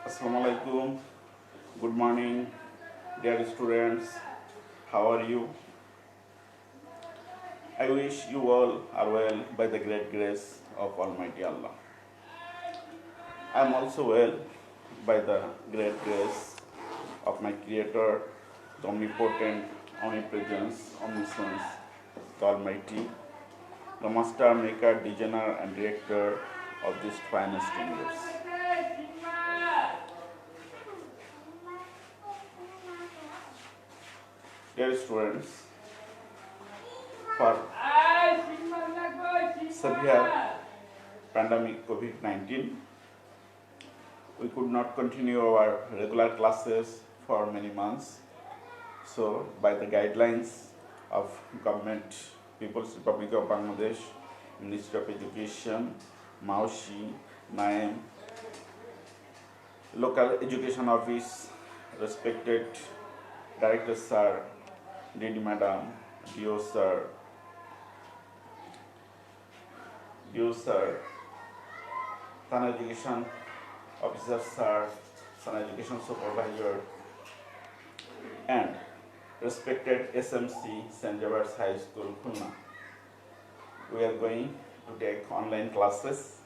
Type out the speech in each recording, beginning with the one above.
Assalamu alaikum. Good morning, dear students. How are you? I wish you all are well by the great grace of Almighty Allah. I am also well by the great grace of my Creator, the Omnipotent, Omnipresence, Omniscience, the Almighty, the Master, Maker, Designer, and Director of this finest universe. Dear students, for severe pandemic COVID-19, we could not continue our regular classes for many months. So, by the guidelines of Government, People's Republic of Bangladesh, Ministry of Education, Maushi, NAEM, Local Education Office, respected Director Sir, DD Madam, DO Sir, Thana Education Officer Sir, Thana Education Supervisor, and respected SMC St. Javiers High School, Khulna. We are going to take online classes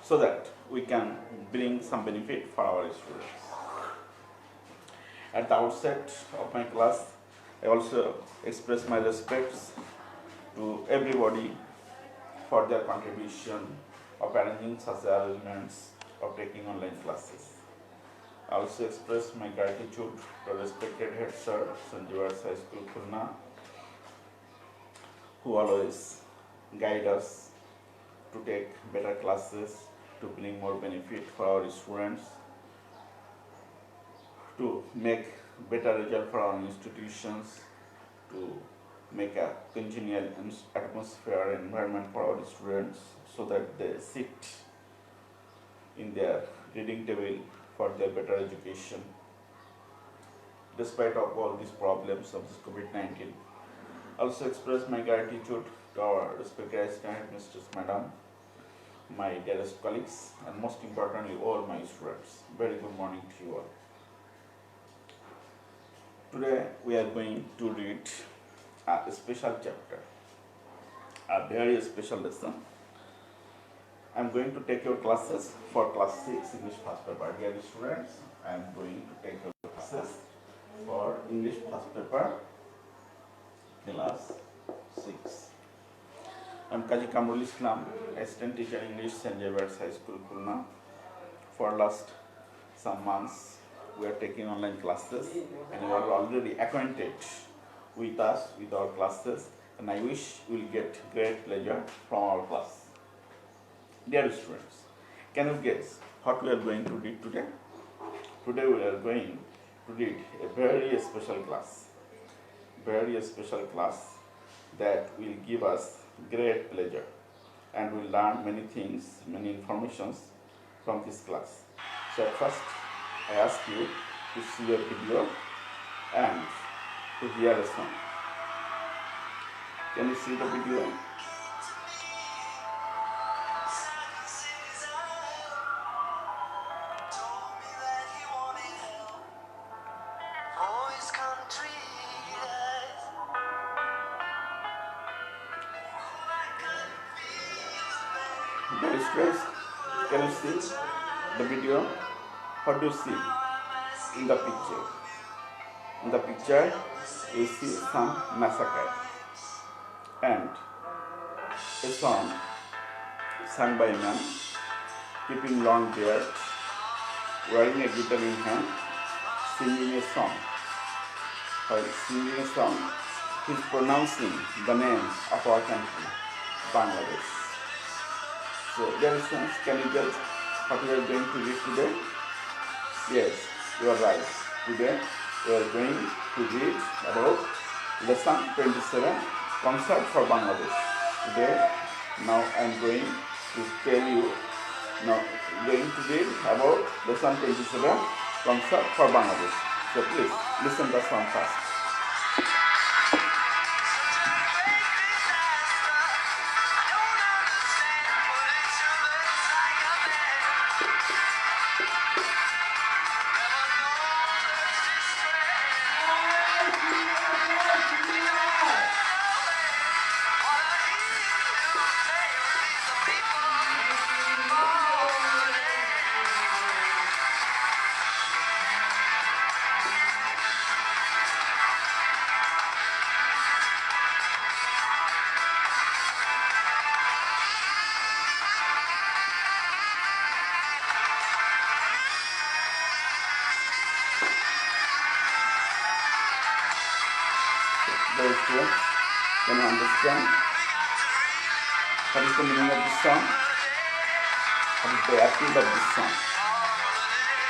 so that we can bring some benefit for our students. At the outset of my class, I also express my respects to everybody for their contribution of arranging such arrangements of taking online classes. I also express my gratitude to respected head sir, St. Javiers High School, Khulna, who always guide us to take better classes, to bring more benefit for our students, to make better result for our institutions, to make a congenial atmosphere environment for our students so that they sit in their reading table for their better education. Despite of all these problems of this COVID-19, also express my gratitude to our respected assistant headmistress madam, my dearest colleagues, and most importantly all my students. Very good morning to you all. Today we are going to read a special chapter, a very special lesson. I am going to take your classes for class 6 English first paper. Dear students, I am going to take your classes for English first paper, class 6. I am Kaji Kamrul Islam, assistant teacher English St. Javiers High School, Khulna. For last some months, we are taking online classes and you are already acquainted with us, with our classes, and I wish you will get great pleasure from our class. Dear students, can you guess what we are going to read today? Today we are going to read a very special class that will give us great pleasure, and we will learn many things, many informations from this class. So at first, I ask you to see your video and to hear a song. Can you see the video? Very stressed. Can you see the video? What do you see in the picture? In the picture, you see some massacre and a song sung by a man keeping long beard, wearing a guitar in hand, singing a song. While singing a song, he is pronouncing the name of our country, Bangladesh. So, dear students, can you judge what we are going to read today? Yes, you are right. Today we are going to read about lesson 27, Concert for Bangladesh. Today, now I am going to tell you, now going to read about lesson 27, Concert for Bangladesh. So please listen the song first. The students, can you understand what is the meaning of this song? What is the appeal of this song?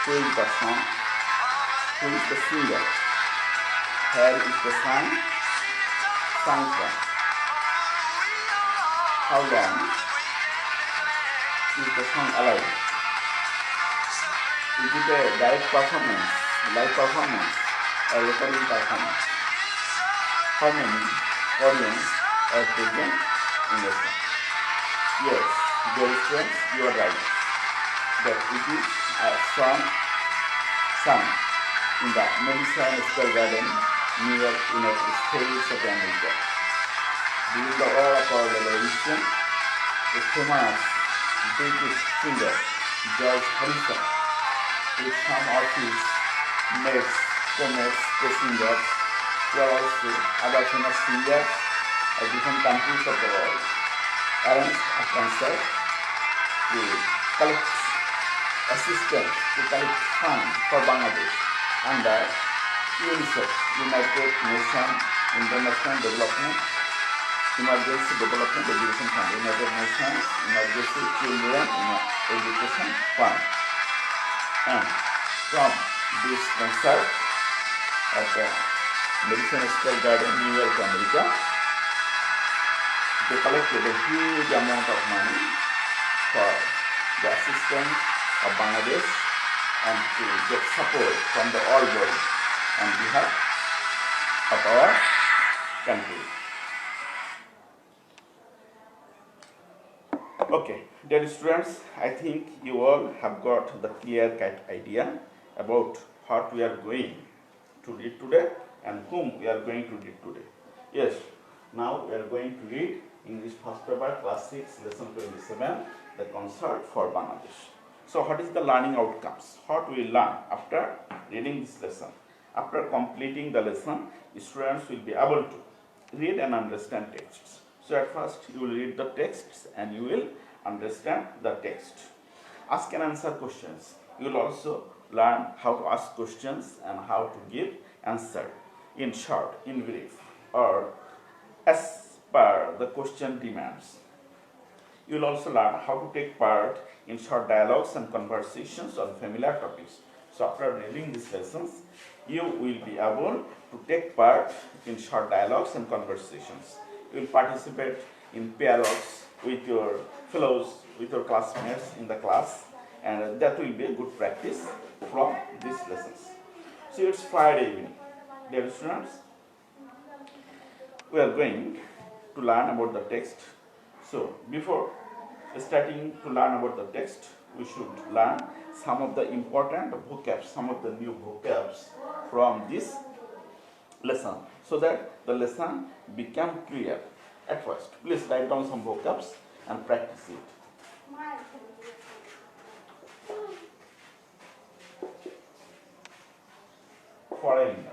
Who is the song? Who is the singer? Where is the song sung from? How long is the song alive? Is it a direct performance, live performance, or recording performance? How many audience are present in the song? Yes, dear friends, you are right. That it is a song sung in the Madison Square Garden, New York, United States of America. During the War of our Revolution, a famous British singer, George Harrison, with some of his mates, co-mates, co-singers, who are also other famous singers of different countries of the world, arranged a concert to collect assistance, to collect funds for Bangladesh under UNICEF, United Nations International Development Emergency Development Education Fund, United Nations Emergency Children Education Fund. And from this concert at the Madison Square Garden, New York, America, they collected a huge amount of money for the assistance of Bangladesh and to get support from the all world on behalf of our country. Okay, dear students, I think you all have got the clear-cut idea about what we are going to read today and whom we are going to read today. Yes, now we are going to read English first paper, class 6, lesson 27, the concert for Bangladesh. So what is the learning outcomes? What we learn after reading this lesson? After completing the lesson, students will be able to read and understand texts. So at first you will read the texts and you will understand the text. Ask and answer questions. You will also learn how to ask questions and how to give answer in short, in brief, or as per the question demands. You will also learn how to take part in short dialogues and conversations on familiar topics. So after reading these lessons, you will be able to take part in short dialogues and conversations. You will participate in parallels with your fellows, with your classmates in the class, and that will be a good practice from these lessons. So it's Friday evening. Dear students, we are going to learn about the text. So before starting to learn about the text, we should learn some of the important vocabs, some of the new vocabs from this lesson, so that the lesson become clear. At first, please write down some vocabs and practice it. Foreigner.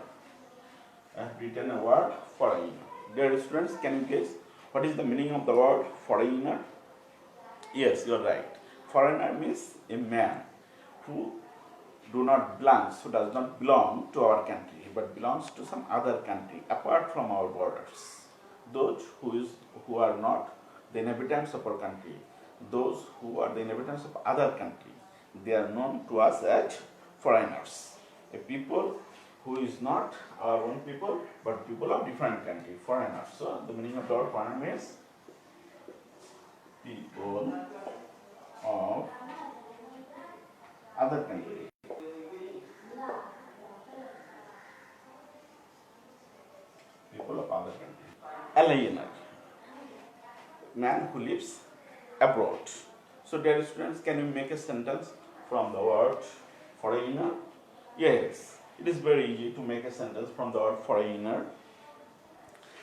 I have written a word foreigner. Dear students, can you guess what is the meaning of the word foreigner? Yes, you are right. Foreigner means a man who does not belong to our country, but belongs to some other country apart from our borders. Those who are not the inhabitants of our country, those who are the inhabitants of other country, they are known to us as foreigners. A people who is not our own people, but people of different country, foreigners. So the meaning of the word foreigner means people of other country. People of other country. Aliener, man who lives abroad. So dear students, can you make a sentence from the word foreigner? Yes, it is very easy to make a sentence from the word foreigner.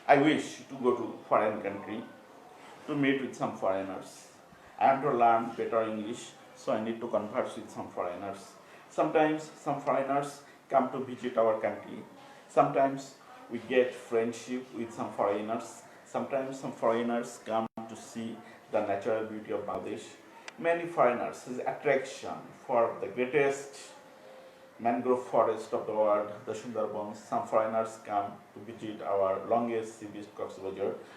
I wish to go to foreign country to meet with some foreigners. I have to learn better English, so I need to converse with some foreigners. Sometimes some foreigners come to visit our country. Sometimes we get friendship with some foreigners. Sometimes some foreigners come to see the natural beauty of Bangladesh. Many foreigners is attraction for the greatest mangrove forest of the world, the Sundarbans. Some foreigners come to visit our longest sea beach, Cox's.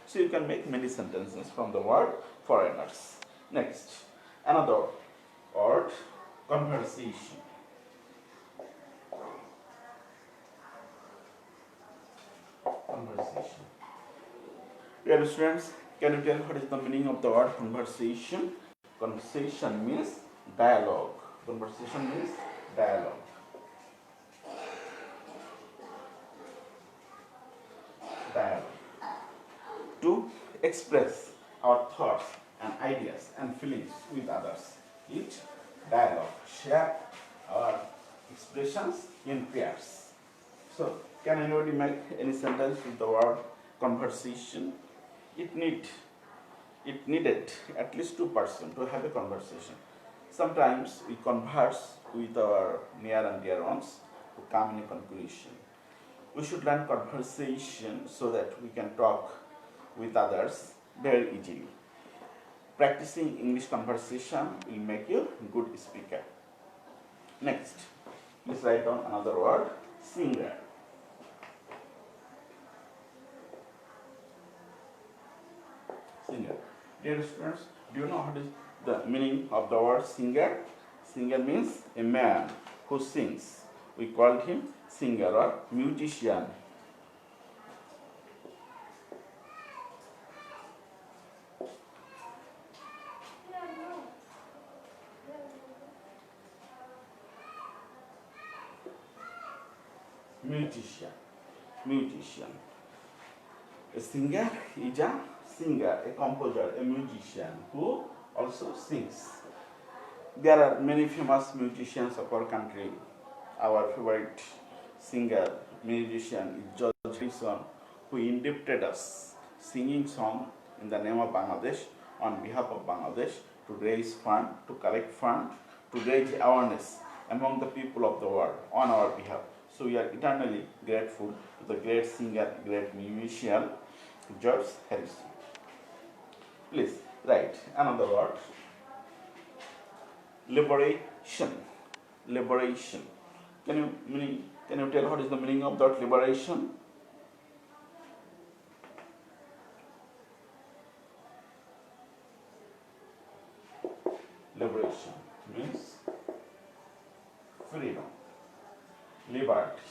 So you can make many sentences from the word foreigners. Next, another word, conversation. Conversation. Dear students, can you tell what is the meaning of the word conversation? Conversation means dialogue. Conversation means dialogue. Dialogue. To express our thoughts and ideas and feelings with others. Each dialogue. Share our expressions in pairs. So, can anybody make any sentence with the word conversation? It needed at least two persons to have a conversation. Sometimes we converse with our near and dear ones to come in a conclusion. We should learn conversation so that we can talk with others very easily. Practicing English conversation will make you a good speaker. Next, please write down another word, singer. Singer. Dear students, do you know what is the meaning of the word singer? Singer means a man who sings. We call him singer or musician. Musician. Musician. A singer is a singer, a composer, a musician who also sings. There are many famous musicians of our country. Our favorite singer, musician is George Harrison, who inducted us singing song in the name of Bangladesh on behalf of Bangladesh to raise fund, to collect fund, to raise awareness among the people of the world on our behalf. So we are eternally grateful to the great singer, great musician, George Harrison. Please write another word. Liberation. Liberation. Can you tell what is the meaning of that liberation? Liberation means freedom, liberty,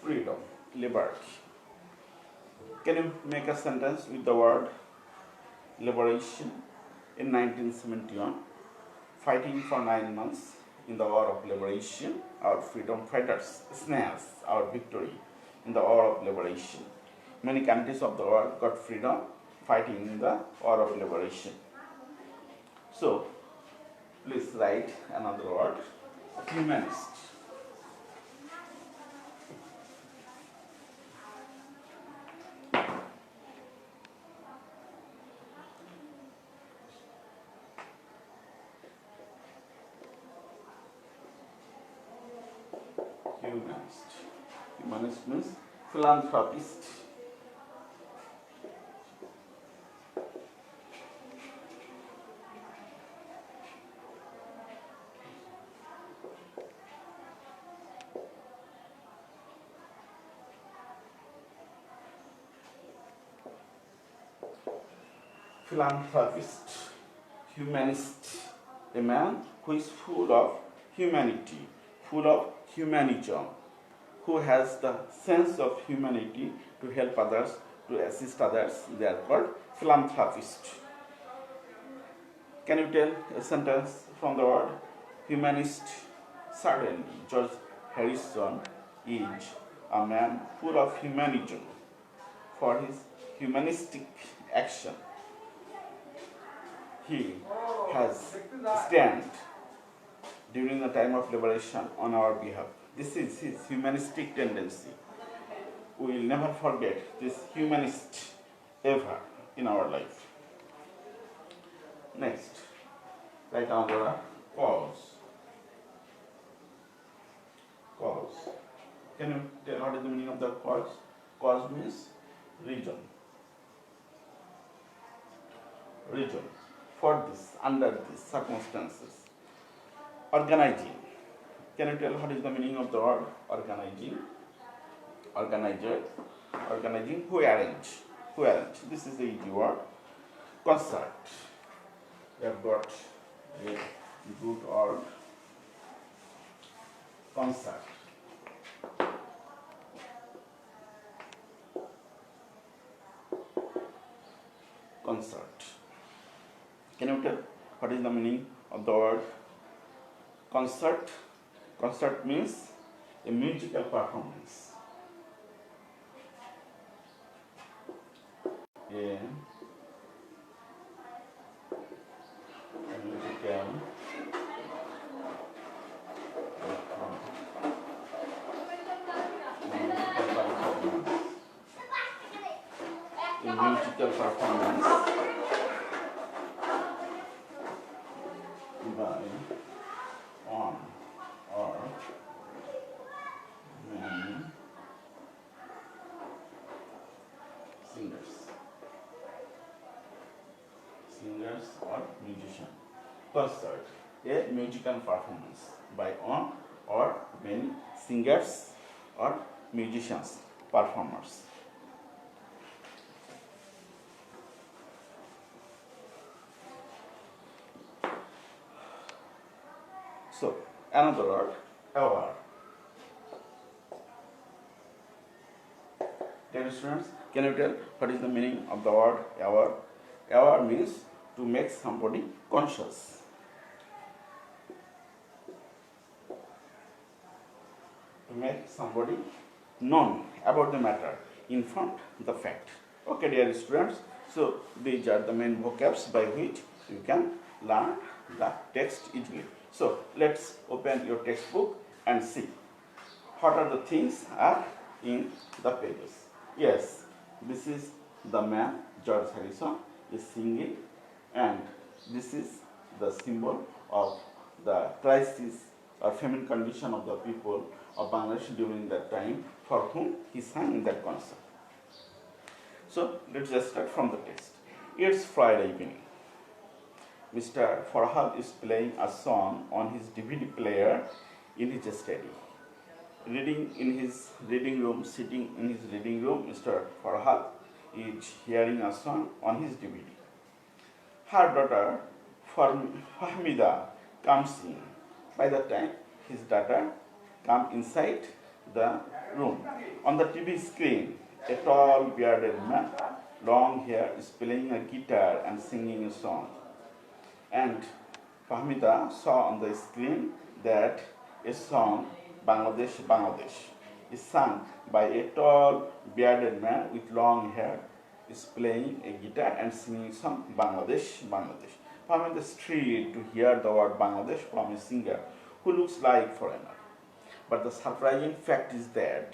freedom, liberty. Can you make a sentence with the word liberation? In 1971, fighting for 9 months in the war of liberation, our freedom fighters snatched our victory in the war of liberation. Many countries of the world got freedom fighting in the war of liberation. So, please write another word, humanist. Humanist. Humanist means philanthropist. Philanthropist, humanist, a man who is full of humanity, full of humanism, who has the sense of humanity to help others, to assist others. They are called philanthropist. Can you tell a sentence from the word humanist? Certainly, George Harrison is a man full of humanism for his humanistic action. He has stand during the time of liberation on our behalf. This is his humanistic tendency. We will never forget this humanist ever in our life. Next, write down the cause. Cause. Can you tell what is the meaning of the cause? Cause means reason. Reason. For this, under these circumstances, organizing Can you tell what is the meaning of the word organizing? Organizer. Organizing. Who arrange? Who arrange? This is the easy word. Concert. We have got a good word. Concert. Concert. Can you tell what is the meaning of the word concert? Concert means a musical performance. A musical performance by one or many singers or musicians. Concert, a musical performance by one or many singers or musicians, performers. So, another word, hour. Dear students, can you tell what is the meaning of the word hour? Hour means to make somebody conscious. To make somebody known about the matter, informed the fact. Okay, dear students, so these are the main vocabs by which you can learn the text easily. So let's open your textbook and see what are the things are in the pages. Yes, this is the man George Harrison is singing, and this is the symbol of the crisis or famine condition of the people of Bangladesh during that time, for whom he sang in that concert. So let's just start from the text. It's Friday evening. Mr. Farhad is playing a song on his DVD player in his study. Reading in his reading room, sitting in his reading room, Mr. Farhad is hearing a song on his DVD. Her daughter, Fahmida, comes in. By the time his daughter comes inside the room, on the TV screen, a tall, bearded man, long hair, is playing a guitar and singing a song. And Fahmida saw on the screen that a song, Bangladesh, Bangladesh, is sung by a tall, bearded man with long hair, is playing a guitar and singing song, Bangladesh, Bangladesh. Fahmida is thrilled to hear the word Bangladesh from a singer who looks like foreigner. But the surprising fact is that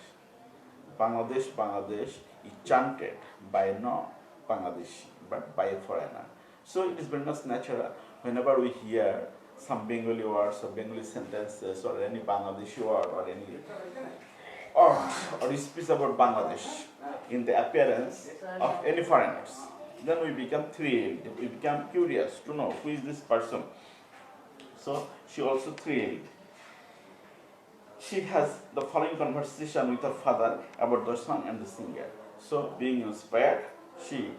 Bangladesh, Bangladesh is chanted by no Bangladeshi, but by a foreigner. So it is very much natural whenever we hear some Bengali words or Bengali sentences or any Bangladeshi word or any or speech about Bangladesh in the appearance of any foreigners, then we become thrilled, we become curious to know who is this person. So she also thrilled. She has the following conversation with her father about the song and the singer. So being inspired, she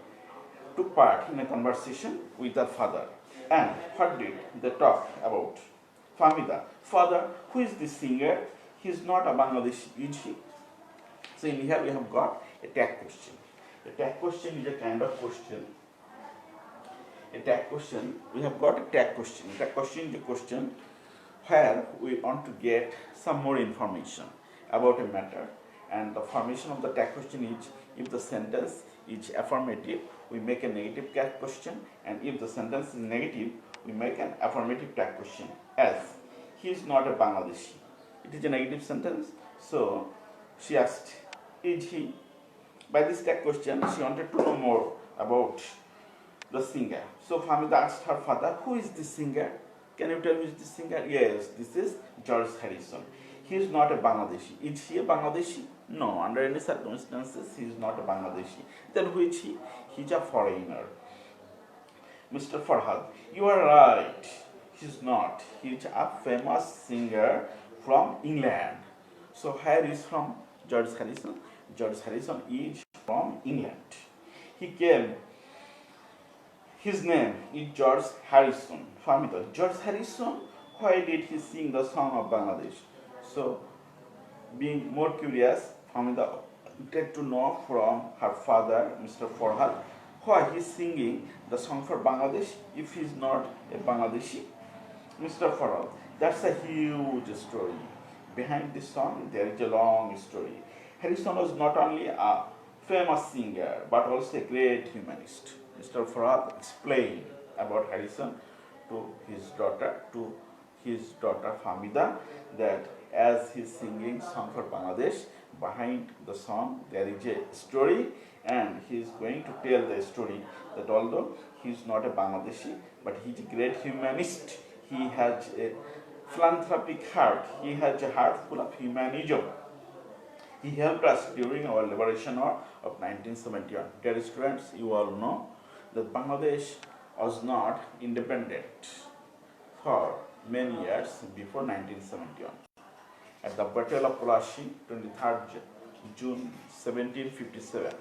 took part in a conversation with her father. And what did they talk about? Fahmida, father, who is this singer? He is not a Bangladeshi, is he? So in here we have got a tag question. A tag question is a kind of question. A tag question, we have got a tag question. Tag question is a question where we want to get some more information about a matter, and the formation of the tag question is, if the sentence is affirmative, we make a negative tag question, and if the sentence is negative, we make an affirmative tag question. As he is not a Bangladeshi, it is a negative sentence, so she asked, is he? By this tag question, she wanted to know more about the singer. So Fahmida asked her father, who is this singer? Can you tell me this singer? Yes, this is George Harrison. He is not a Bangladeshi. Is he a Bangladeshi? No, under any circumstances, he is not a Bangladeshi. Then who is he? He is a foreigner. Mr. Farhad, you are right. He is not. He is a famous singer from England. So here is from George Harrison. George Harrison is from England. He came. His name is George Harrison. Family. George Harrison. Why did he sing the song of Bangladesh? So, being more curious, Hamida get to know from her father, Mr. Farhad, why he is singing the song for Bangladesh if he is not a Bangladeshi. Mr. Farhad, that's a huge story. Behind this song, there is a long story. Harrison was not only a famous singer but also a great humanist. Mr. Farhad explained about Harrison to his daughter Hamida that as he is singing song for Bangladesh, behind the song there is a story, and he is going to tell the story that although he is not a Bangladeshi but he is a great humanist, he has a philanthropic heart, he has a heart full of humanism. He helped us during our liberation war of 1971. Dear students, you all know that Bangladesh was not independent for many years before 1971. At the Battle of Pulashi, 23rd June 1757,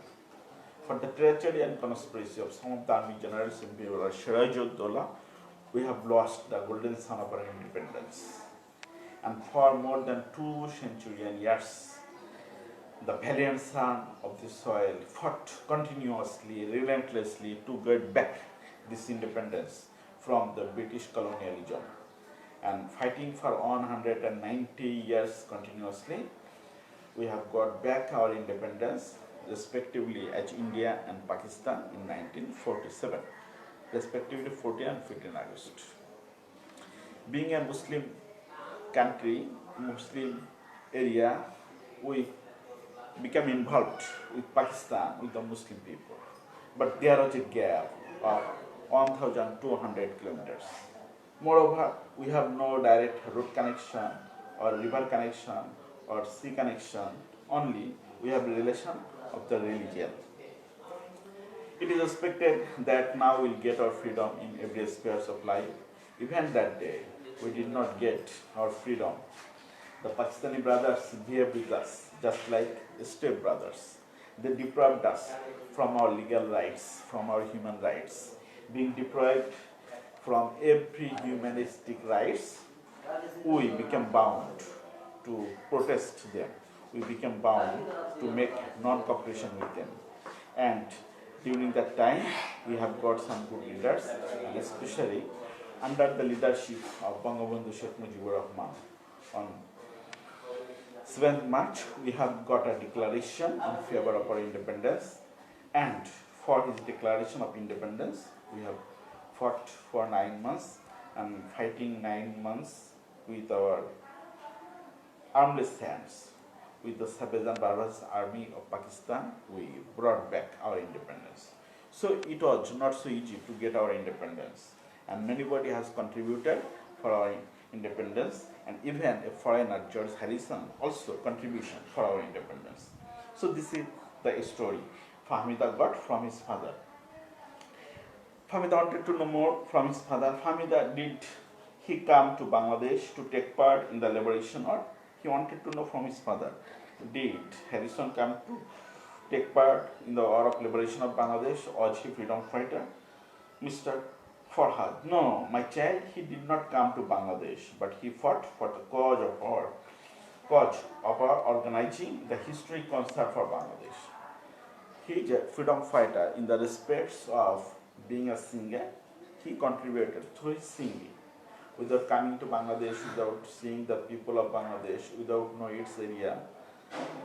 for the treachery and conspiracy of some of the army generals in favor of Siraj-ud-Daulah, we have lost the golden sun of our independence. And for more than 2 centuries years, the valiant son of the soil fought continuously, relentlessly to get back this independence from the British colonialism. And fighting for 190 years continuously, we have got back our independence respectively as India and Pakistan in 1947, respectively 14 and 15 August. Being a Muslim country, Muslim area, we became involved with Pakistan, with the Muslim people. But there was a gap of 1,200 kilometers. Moreover, we have no direct road connection or river connection or sea connection, only we have a relation of the religion. It is expected that now we'll get our freedom in every sphere of life. Even that day, we did not get our freedom. The Pakistani brothers behaved with us just like step brothers. They deprived us from our legal rights, from our human rights. Being deprived from every humanistic rights, we became bound to protest them. We became bound to make non-cooperation with them. And during that time, we have got some good leaders, and especially under the leadership of Bangabandhu Sheikh Mujibur Rahman. On 7th March, we have got a declaration in favor of our independence, and for his declaration of independence, we have fought for 9 months, and fighting 9 months with our armless hands, with the savage and barbarous army of Pakistan, we brought back our independence. So it was not so easy to get our independence, and anybody has contributed for our independence, and even a foreigner, George Harrison, also contribution for our independence. So this is the story Fahmida got from his father. Fahmida wanted to know more from his father. Fahmida, did he come to Bangladesh to take part in the liberation war? He wanted to know from his father. Did Harrison come to take part in the war of liberation of Bangladesh? Was he freedom fighter? Mr. Farhad, no, my child, he did not come to Bangladesh, but he fought for the cause of our organizing the history concert for Bangladesh. He is a freedom fighter in the respects of being a singer. He contributed through his singing. Without coming to Bangladesh, without seeing the people of Bangladesh, without knowing its area,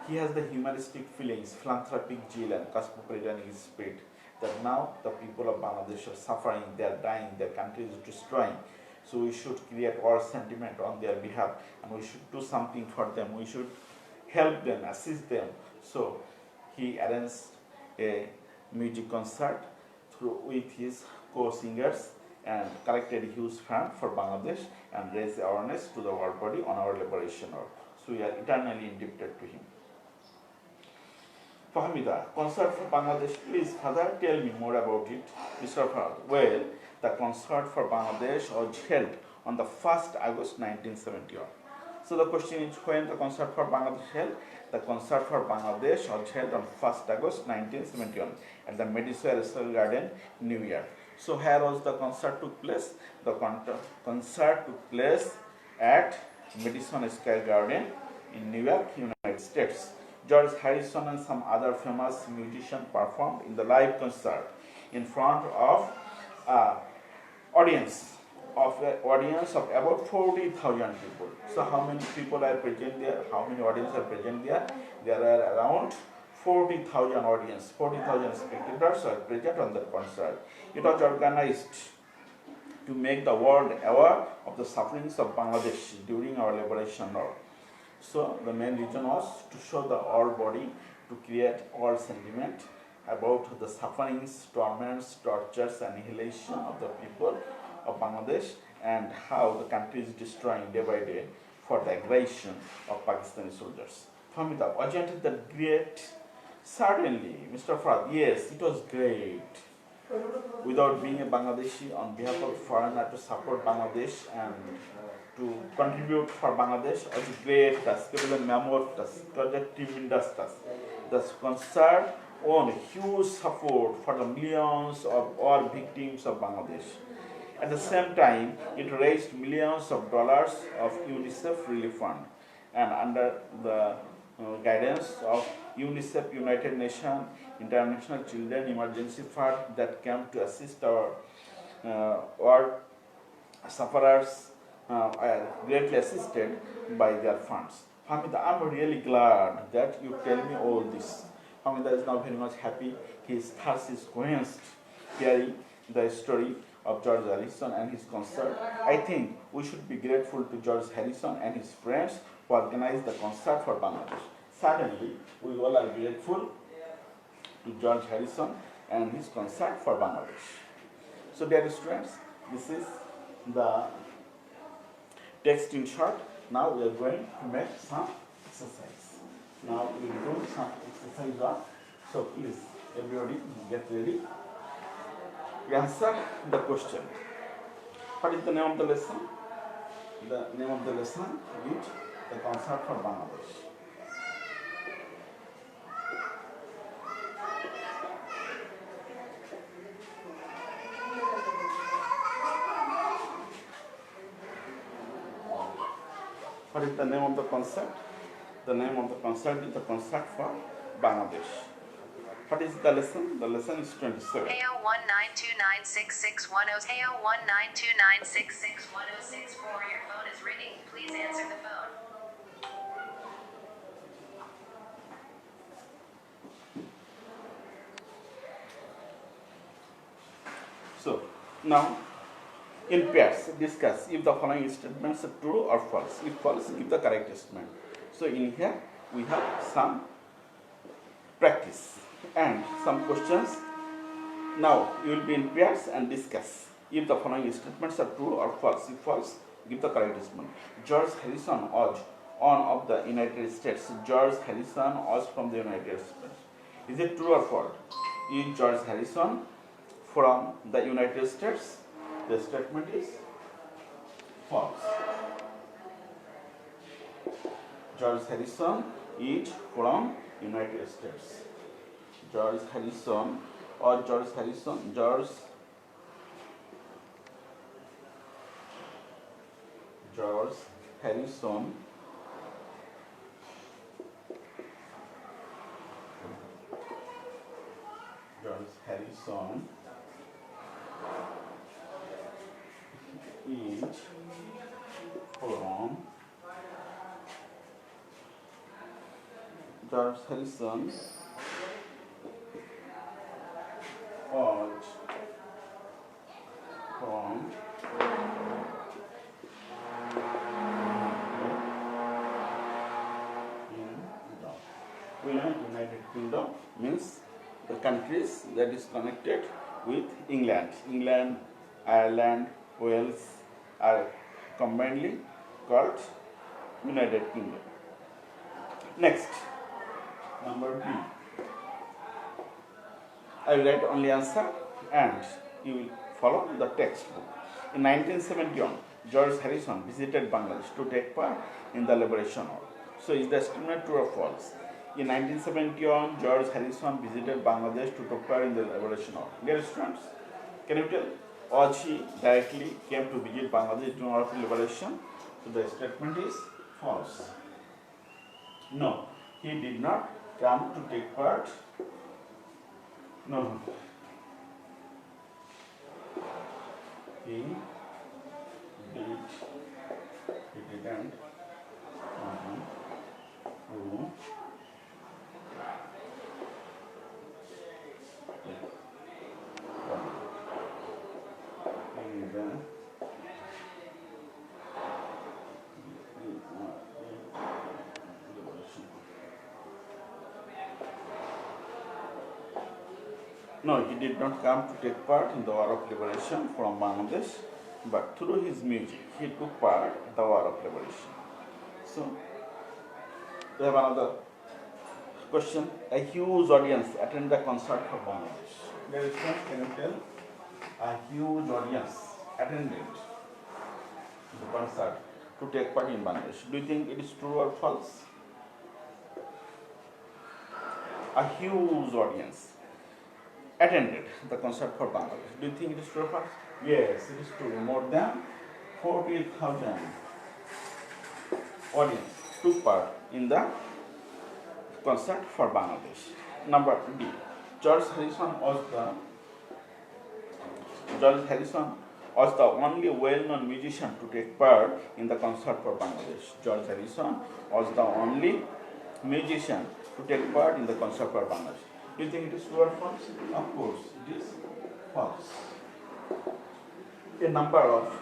he has the humanistic feelings, philanthropic zeal, and cosmopolitan spirit that now the people of Bangladesh are suffering, they are dying, their country is destroying. So we should create war sentiment on their behalf, and we should do something for them. We should help them, assist them. So he arranged a music concert with his co-singers and collected a huge fund for Bangladesh and raised awareness to the world body on our liberation war. So we are eternally indebted to him. Fahmida, concert for Bangladesh, please father tell me more about it. Mr. Farhad, well, the concert for Bangladesh was held on the 1st August 1971. So the question is, when the concert for Bangladesh held? The concert for Bangladesh was held on 1st August 1971 at the Madison Square Garden, New York. So here was the concert took place. The concert took place at Madison Square Garden in New York, United States. George Harrison and some other famous musicians performed in the live concert in front of audience of about 40,000 people. So how many people are present there? How many audience are present there? There are around 40,000 audience, 40,000 spectators are present on the concert. It was organized to make the world aware of the sufferings of Bangladesh during our liberation war. So the main reason was to show the world body, to create all sentiment about the sufferings, torments, tortures, annihilation of the people of Bangladesh, and how the country is destroying day by day for the aggression of Pakistani soldiers. Famita, wasn't that great? Certainly, Mr. Farad, yes, it was great. Without being a Bangladeshi, on behalf of foreigner to support Bangladesh and to contribute for Bangladesh was a great task. It was a mammoth task. It was a tremendous task. The concert won huge support for the millions of all victims of Bangladesh. At the same time, it raised millions of dollars of UNICEF relief fund, and under the guidance of UNICEF, United Nations International Children Emergency Fund, that came to assist our war sufferers, are greatly assisted by their funds. Hamida, I'm really glad that you tell me all this. Hamida is now very much happy. His heart is quenched hearing the story of George Harrison and his concert. I think we should be grateful to George Harrison and his friends who organized the concert for Bangladesh. Certainly, we all are grateful to George Harrison and his concert for Bangladesh. So dear students, this is the text in short. Now we are going to make some exercise. Now we will do some exercise. So please, everybody get ready. We answer the question. What is the name of the lesson? The name of the lesson is the concert for Bangladesh. What is the name of the concert? The name of the concert is the concert for Bangladesh. What is the lesson? The lesson is 27. AO 192966106. AO 192966106. Your phone is ringing. Please answer the phone. So now in pairs discuss if the following statements are true or false. If false, give the correct statement. So in here we have some practice and some questions. Now you will be in pairs and discuss if the following statements are true or false. If false, give the correct statement. George Harrison was one of the United States. George Harrison was from the United States. Is it true or false? Is George Harrison from the United States? The statement is false. George Harrison is from United States. George Harrison or George Harrison, George Harrison is from George Harrison was from United Kingdom means the countries that is connected with England. England, Ireland, Wales are combinedly called United Kingdom. Next, number B. I will write only answer and you will follow the textbook. In 1971, George Harrison visited Bangladesh to take part in the liberation war. So is the statement true or false? In 1971, George Harrison visited Bangladesh to take part in the liberation war. Dear students, can you tell? Or he directly came to visit Bangladesh during our liberation? So the statement is false. No, he did not come to take part. No, he didn't come to in the No, he did not come to take part in the War of Liberation from Bangladesh, but through his music, he took part in the War of Liberation. So, we have another question. A huge audience attended the concert for Bangladesh. There is one, can you tell? A huge audience attended the concert to take part in Bangladesh. Do you think it is true or false? A huge audience attended the concert for Bangladesh. Do you think it is true or false? Yes, it is true. More than 40,000 audience took part in the concert for Bangladesh. Number B. George Harrison was the only well-known musician to take part in the concert for Bangladesh. George Harrison was the only musician to take part in the concert for Bangladesh. Do you think it is true or false? Of course, it is false. A number of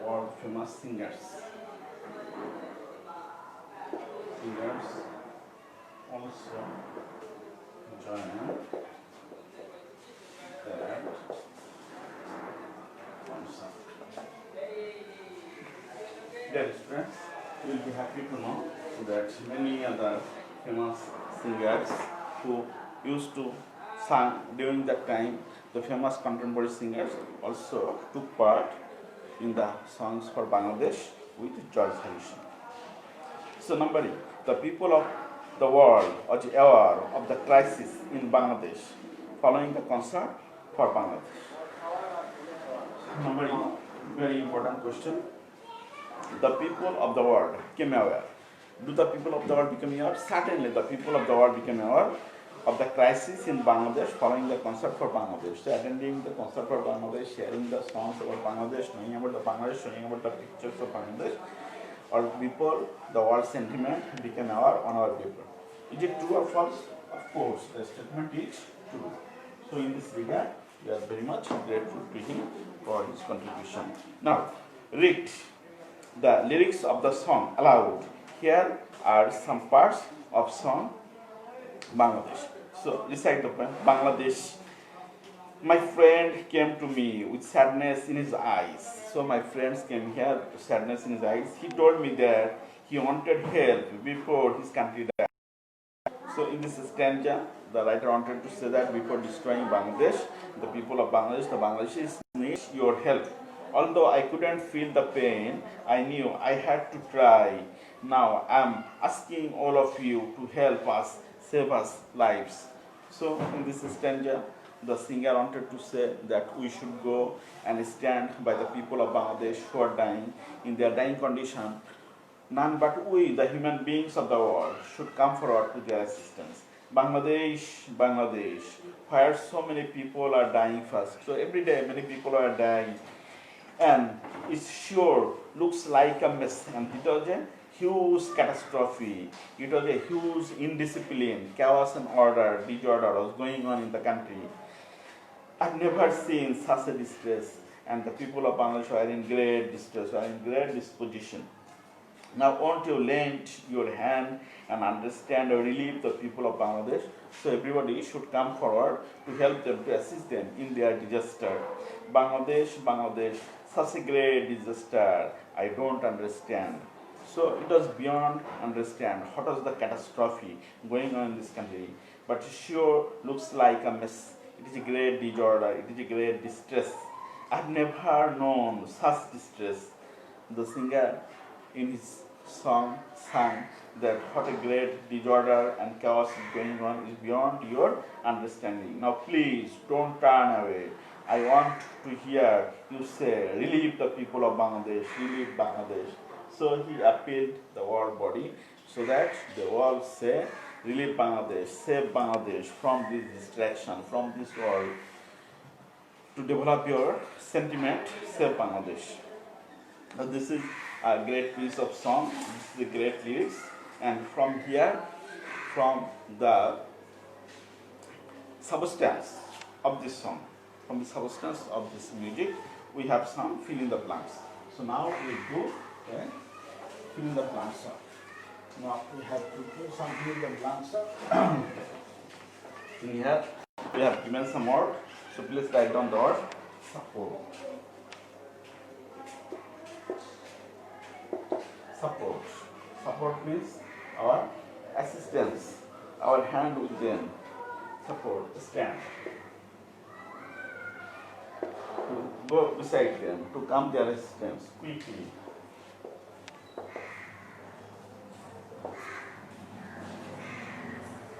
world famous singers also join that concert. Dear friends, you will be happy to know that many other famous singers who used to sing during that time, the famous contemporary singers also took part in the songs for Bangladesh with George Harrison. So number 8, the people of the world are aware of the crisis in Bangladesh following the concert for Bangladesh. Number 8, very important question. The people of the world became aware. Do the people of the world become aware? Certainly the people of the world became aware of the crisis in Bangladesh following the concert for Bangladesh. So attending the concert for Bangladesh, sharing the songs about Bangladesh, knowing about the Bangladesh, showing about the pictures of Bangladesh, or people, the world sentiment became aware on our paper. Is it true or false? Of course, the statement is true. So in this regard, we are very much grateful to him for his contribution. Now, read the lyrics of the song aloud. Here are some parts of song Bangladesh. So recite the poem. Bangladesh. My friend came to me with sadness in his eyes. So my friends came here with sadness in his eyes. He told me that he wanted help before his country died. So in this stanza, the writer wanted to say that before destroying Bangladesh, the people of Bangladesh, the Bangladeshis need your help. Although I couldn't feel the pain, I knew I had to try. Now I'm asking all of you to help us, save us lives. So in this stanza, the singer wanted to say that we should go and stand by the people of Bangladesh who are dying in their dying condition. None but we, the human beings of the world, should come forward to their assistance. Bangladesh, Bangladesh, where so many people are dying fast. So every day many people are dying. And it sure looks like a mess. And it was a huge catastrophe. It was a huge indiscipline, chaos and disorder was going on in the country. I've never seen such a distress. And the people of Bangladesh are in great distress, are in great disposition. Now, won't you lend your hand and understand or relieve the people of Bangladesh? So, everybody should come forward to help them, to assist them in their disaster. Bangladesh, Bangladesh, such a great disaster, I don't understand. So, it was beyond understand what was the catastrophe going on in this country. But sure looks like a mess. It is a great disorder, it is a great distress. I've never known such distress. The singer in his song sang that what a great disorder and chaos is going on is beyond your understanding. Now please don't turn away. I want to hear you say, relieve the people of Bangladesh, relieve Bangladesh. So he appealed the world body so that the world say, relieve Bangladesh, save Bangladesh from this distraction, from this world. To develop your sentiment, save Bangladesh. Now this is a great piece of song, this is the great lyrics, and from here, from the substance of this song, from the substance of this music, we have some fill in the blanks. So now we do fill in the blanks up. Now we have to do some fill in the blanks up. We have given some word, so please write down the word support. Support. Support means our assistance, our hand with them. Support, stand. To go beside them, to come their assistance quickly.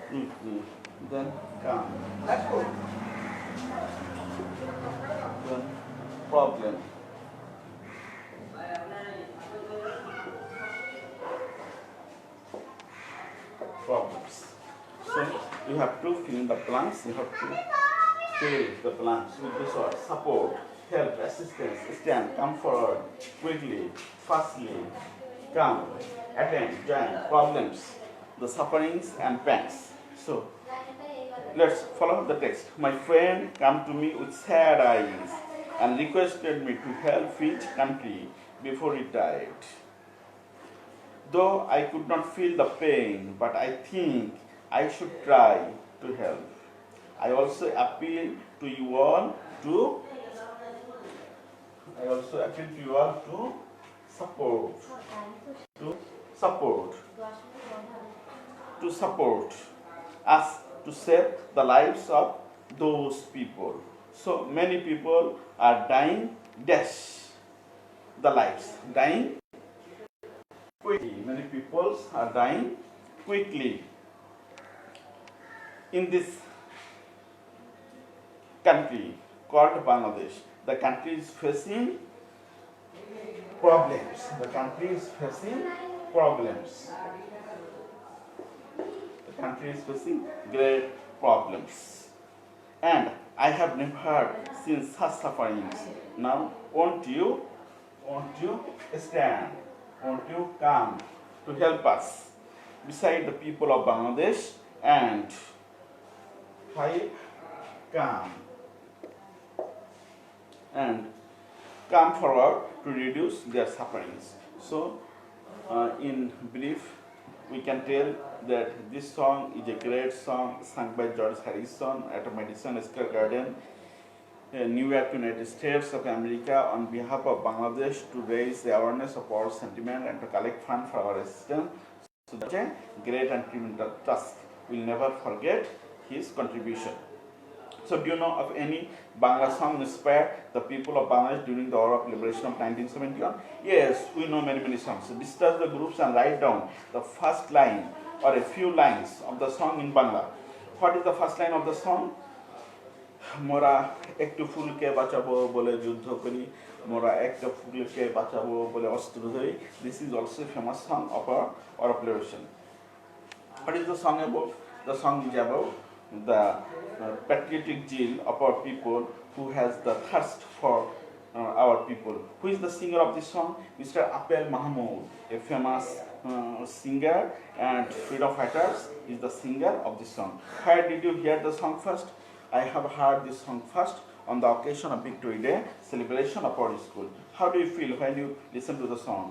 Quickly. Then come. That's good. Then problem. Problems. So you have to fill in the blanks, you have to fill the blanks with this word support, help, assistance, stand, come forward, quickly, fastly, come, attend, join, problems, the sufferings and pangs. So let's follow the text. My friend came to me with sad eyes and requested me to help his country before he died. Though I could not feel the pain, but I think I should try to help. I also appeal to you all to support, to support us to save the lives of those people. So many people are dying, dash the lives, dying quickly. Many people are dying quickly in this country called Bangladesh. The country is facing problems. The country is facing problems. The country is facing great problems. And I have never seen such sufferings. Now, won't you stand? Won't you come to help us beside the people of Bangladesh and come forward to reduce their sufferings. So, in brief, we can tell that this song is a great song sung by George Harrison at Madison Square Garden, New York, United States of America, on behalf of Bangladesh to raise the awareness of our sentiment and to collect funds for our assistance. So that's a great and tremendous task. We'll never forget his contribution. So do you know of any Bangla song inspired the people of Bangladesh during the War of Liberation of 1971? Yes, we know many songs. So discuss the groups and write down the first line or a few lines of the song in Bangla. What is the first line of the song? মোরা একটু ফুলকে বাঁচাবো বলে যুদ্ধ করি, মোরা একটা ফুলকে বাঁচাবো বলে অস্ত্র ধরি. This is also a famous song of our liberation. What is the song about? The song is about the patriotic zeal of our people who has the thirst for our people. Who is the singer of this song? Mr. Apel Mahmood, a famous singer and freedom fighter, is the singer of this song. Where did you hear the song first? I have heard this song first on the occasion of Victory Day celebration of our school. How do you feel when you listen to the song?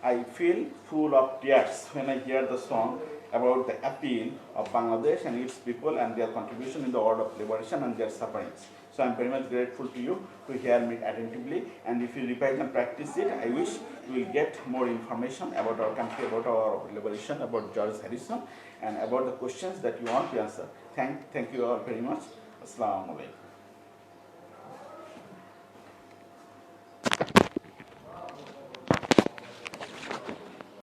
I feel full of tears when I hear the song about the appeal of Bangladesh and its people and their contribution in the order of liberation and their sufferings. So I'm very much grateful to you to hear me attentively, and if you revise and practice it, I wish you will get more information about our country, about our liberation, about George Harrison, and about the questions that you want to answer. Thank you all very much. Assalamu alaikum.